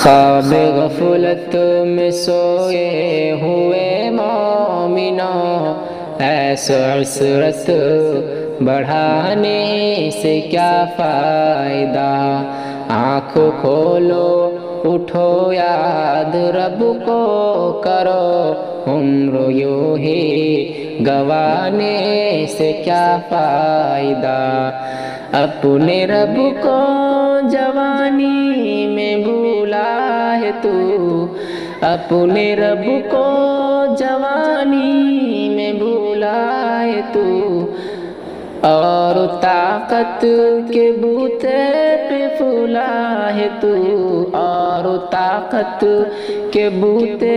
خواب غفلت میں سوئے ہوئے مومنوں، ایسو عسرت بڑھانے سے کیا فائدہ؟ آنکھ کھولو اٹھو یاد رب کو کرو، عمر یوں ہی گوانے سے کیا فائدہ؟ اپنے رب کو جوانی میں بھولا ہے تو، اپنے رب کو جوانی میں بھولا ہے تو، اور طاقت کے بوتے پہ پھولا ہے تو، اور طاقت کے بوتے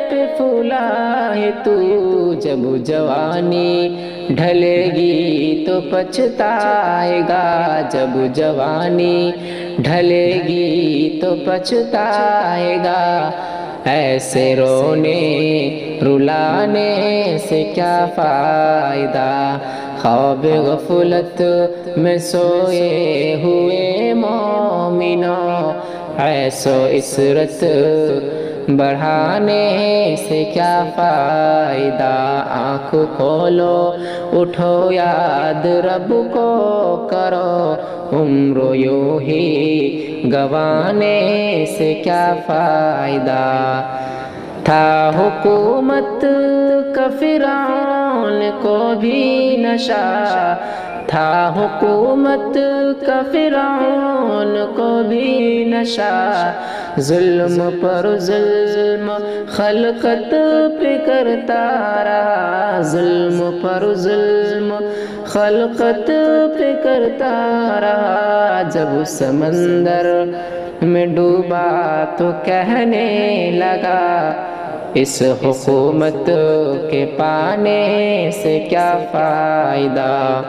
پہ پھولا ہے تو، جب جوانی ڈھلے گی تو پچھتائے گا، جب جوانی ڈھلے گی تو پچھتائے گا، ایسے رونے رلانے سے کیا فائدہ؟ خواب غفلت میں سوئے ہوئے مومنوں، ایسو عسرت بڑھانے سے کیا فائدہ؟ آنکھ کھولو اٹھو یاد رب کو کرو، عمر یوں ہی گوانے سے کیا فائدہ؟ تھا حکومت کا فرعون کو بھی نشہ، تھا حکومت کا فرعون کو بھی نشہ، ظلم پر ظلم خلقت پہ کرتا رہا، ظلم پر ظلم خلقت پہ کرتا رہا، جب سمندر میں ڈوبا تو کہنے لگا، اس حکومت کے پانے سے کیا فائدہ؟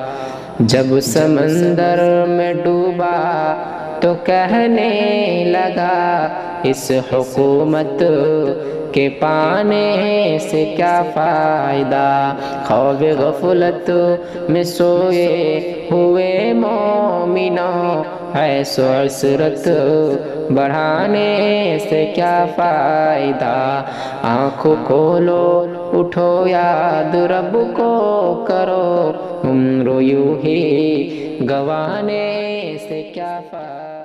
جب سمندر میں ڈوبا تو کہنے لگا، اس حکومت کے پانے سے کیا فائدہ؟ خواب غفلت میں سوئے ہوئے مومنوں، ایسو عسرت بڑھانے سے کیا فائدہ؟ آنکھ کھولو اٹھو یاد رب کو کرو، عمر یوں ہی گوانے سے کیا فائدہ؟